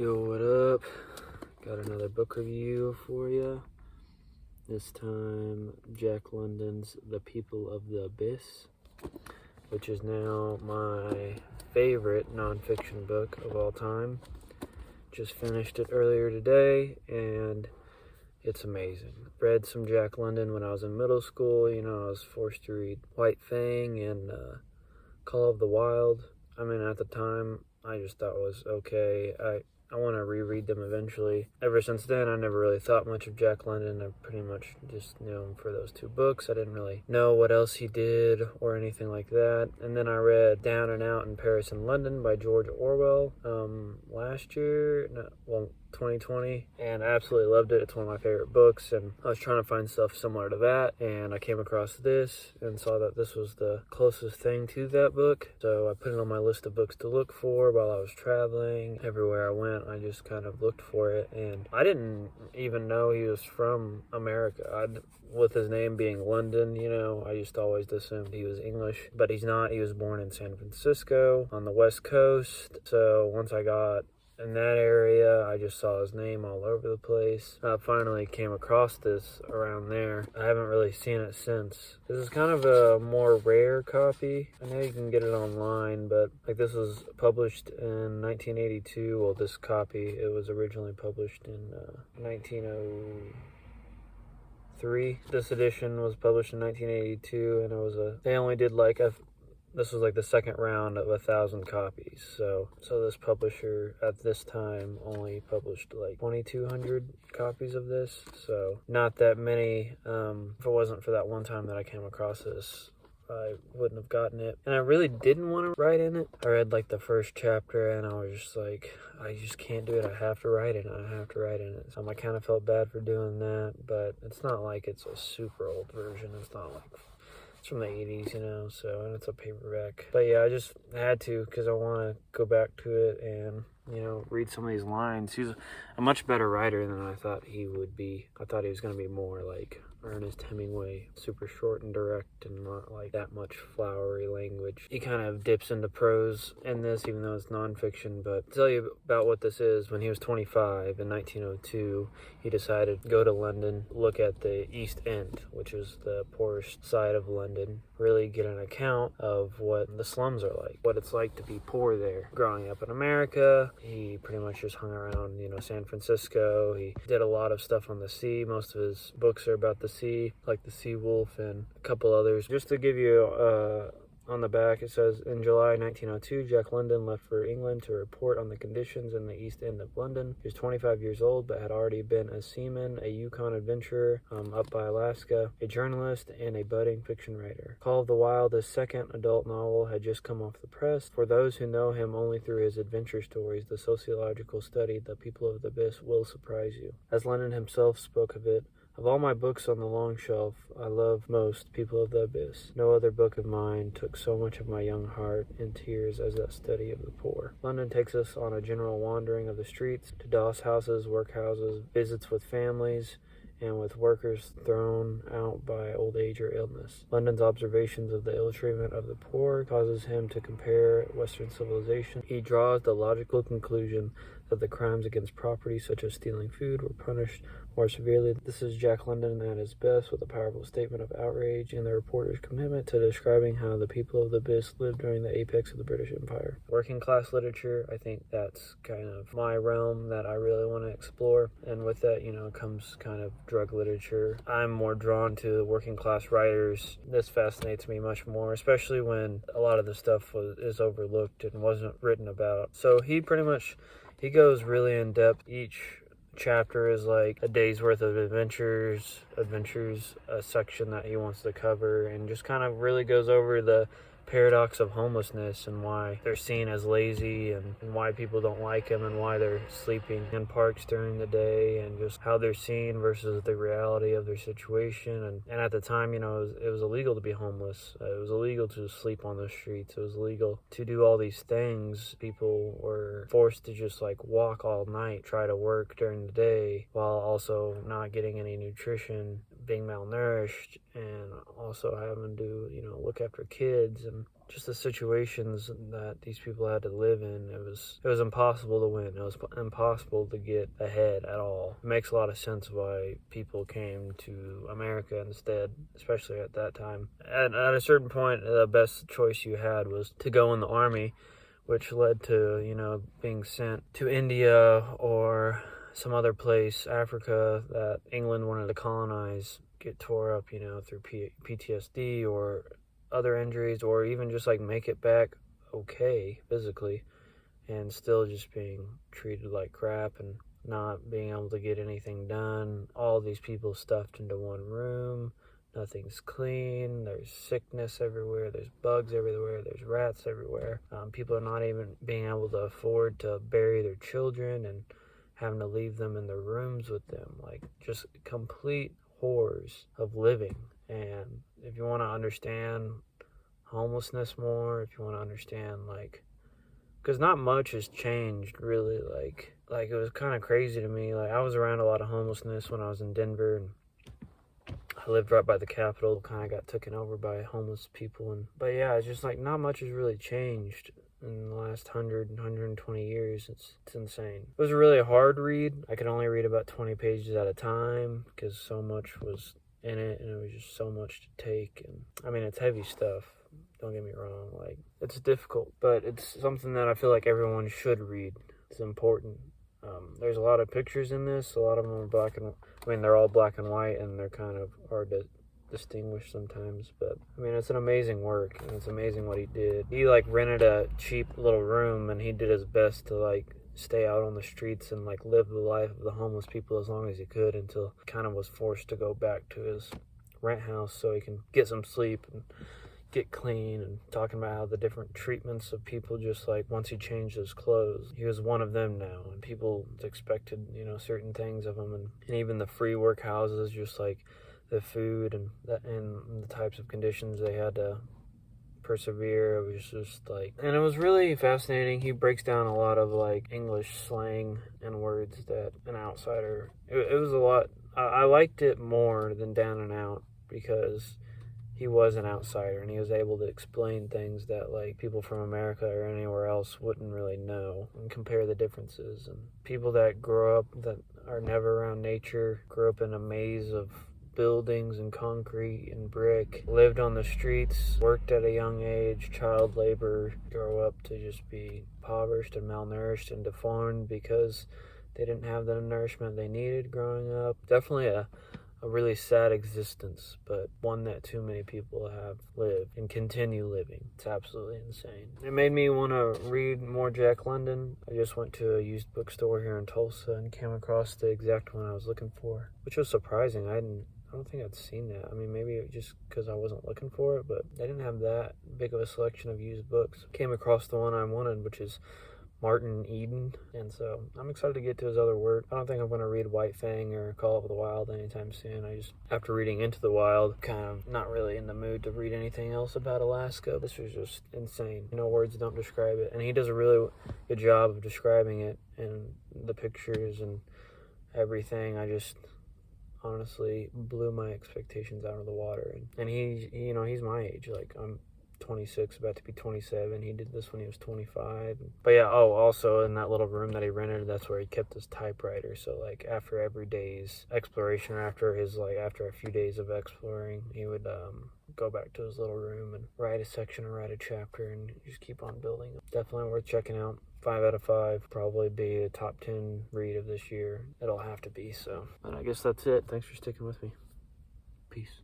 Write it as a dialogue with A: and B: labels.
A: Yo, what up? Got another book review for you. This time, Jack London's The People of the Abyss, which is now my favorite nonfiction book of all time. Just finished it earlier today, and it's amazing. Read some Jack London when I was in middle school. I was forced to read White Fang and Call of the Wild. At the time, I just thought it was okay. I want to reread them eventually. Ever since then, I never really thought much of Jack London. I pretty much just knew him for those two books. I didn't really know what else he did or anything like that. And then I read Down and Out in Paris and London by George Orwell last year, 2020, and I absolutely loved it. It's one of my favorite books, and I was trying to find stuff similar to that, and I came across this and saw that this was the closest thing to that book. So I put it on my list of books to look for while I was traveling. Everywhere I went, I just kind of looked for it, and I didn't even know he was from America. With his name being London, I just always assumed he was English, but he's not. He was born in San Francisco on the West Coast. So once I got in that area, I just saw his name all over the place. I finally came across this around there. I haven't really seen it since. This is kind of a more rare copy. I know you can get it online, but this was published in 1982. Well, this copy, it was originally published in 1903. This edition was published in 1982, and they only did this was the second round of 1,000 copies. So this publisher at this time only published 2,200 copies of this. So not that many. If it wasn't for that one time that I came across this, I wouldn't have gotten it. And I really didn't want to write in it. I read the first chapter, and I was just I just can't do it. I have to write in it. I have to write in it. So I kind of felt bad for doing that, but it's not like it's a super old version. It's not it's from the 80s, so, and it's a paperback. But yeah, I just had to, because I want to go back to it and, read some of these lines. He's a much better writer than I thought he would be. I thought he was going to be more like Ernest Hemingway, super short and direct and not that much flowery language. He kind of dips into prose in this, even though it's nonfiction. But to tell you about what this is, when he was 25 in 1902, he decided to go to London, look at the East End, which is the poorest side of London, really get an account of what the slums are like, what it's like to be poor there. Growing up in America, he pretty much just hung around, San Francisco. He did a lot of stuff on the sea. Most of his books are about the sea, like The Sea Wolf and a couple others. Just to give you on the back, it says, in July 1902, Jack London left for England to report on the conditions in the East End of London. He was 25 years old, but had already been a seaman, a Yukon adventurer up by Alaska, a journalist, and a budding fiction writer. Call of the Wild, his second adult novel, had just come off the press. For those who know him only through his adventure stories, the sociological study, The People of the Abyss, will surprise you. As London himself spoke of it, of all my books on the long shelf, I love most People of the Abyss. No other book of mine took so much of my young heart in tears as that study of the poor. London takes us on a general wandering of the streets, to doss houses, workhouses, visits with families, and with workers thrown out by old age or illness. London's observations of the ill treatment of the poor causes him to compare Western civilization. He draws the logical conclusion that the crimes against property, such as stealing food, were punished more severely. This is Jack London at his best, with a powerful statement of outrage and the reporter's commitment to describing how the people of the abyss lived during the apex of the British Empire. Working class literature, I think that's kind of my realm that I really want to explore. And with that, comes kind of drug literature. I'm more drawn to the working class writers. This fascinates me much more, especially when a lot of the stuff is overlooked and wasn't written about. So he goes really in depth. Each chapter is like a day's worth of adventures, a section that he wants to cover, and just kind of really goes over the paradox of homelessness and why they're seen as lazy and why people don't like them and why they're sleeping in parks during the day and just how they're seen versus the reality of their situation. And at the time, it was illegal to be homeless. It was illegal to sleep on the streets. It was illegal to do all these things. People were forced to just walk all night, try to work during the day while also not getting any nutrition, being malnourished and also having to, look after kids and just the situations that these people had to live in. It was impossible to win. It was impossible to get ahead at all. It makes a lot of sense why people came to America instead, especially at that time. At a certain point, the best choice you had was to go in the army, which led to, being sent to India or some other place, Africa, that England wanted to colonize, get tore up, through PTSD or other injuries, or even just like make it back okay physically and still just being treated like crap and not being able to get anything done. All these people stuffed into one room. Nothing's clean. There's sickness everywhere. There's bugs everywhere. There's rats everywhere. People are not even being able to afford to bury their children and having to leave them in their rooms with them. Like, just complete horrors of living. And if you want to understand homelessness more, if you want to understand, because not much has changed really. Like it was kind of crazy to me. Like, I was around a lot of homelessness when I was in Denver, and I lived right by the Capitol. Kind of got taken over by homeless people, but yeah, it's just like not much has really changed in the last 120 years. It's insane. It was a really hard read. I could only read about 20 pages at a time because so much was in it, and it was just so much to take. And I mean, it's heavy stuff, don't get me wrong. Like, it's difficult, but it's something that I feel like everyone should read. It's important. There's a lot of pictures in this. A lot of them are they're all black and white, and they're kind of hard to distinguish sometimes. But I mean, it's an amazing work, and it's amazing what he did. He rented a cheap little room, and he did his best to stay out on the streets and live the life of the homeless people as long as he could, until he kind of was forced to go back to his rent house so he can get some sleep and get clean. And talking about how the different treatments of people, just once he changed his clothes, he was one of them now, and people expected certain things of him. And even the free work houses, just the food and the types of conditions they had to persevere. It was just and it was really fascinating. He breaks down a lot of English slang and words that an outsider, it was a lot. I liked it more than Down and Out because he was an outsider, and he was able to explain things that people from America or anywhere else wouldn't really know, and compare the differences. And people that grow up, that are never around nature, grew up in a maze of buildings and concrete and brick, lived on the streets, worked at a young age, child labor, grow up to just be impoverished and malnourished and deformed because they didn't have the nourishment they needed growing up. Definitely a really sad existence, but one that too many people have lived and continue living. It's absolutely insane. It made me want to read more Jack London. I just went to a used bookstore here in Tulsa and came across the exact one I was looking for, which was surprising. I don't think I'd seen that. I mean, maybe just because I wasn't looking for it, but they didn't have that big of a selection of used books. Came across the one I wanted, which is Martin Eden, and so I'm excited to get to his other work. I don't think I'm going to read White Fang or Call of the Wild anytime soon. After reading Into the Wild, kind of not really in the mood to read anything else about Alaska. This was just insane. Words don't describe it, and he does a really good job of describing it, and the pictures and everything. I just honestly blew my expectations out of the water, and he's my age. I'm 26, about to be 27. He did this when he was 25. But yeah, also in that little room that he rented, that's where he kept his typewriter. So after every day's exploration, or after a few days of exploring, he would go back to his little room and write a section or write a chapter and just keep on building. Definitely worth checking out. 5 out of 5, probably be a top 10 read of this year. It'll have to be. So, but I guess that's it. Thanks for sticking with me. Peace.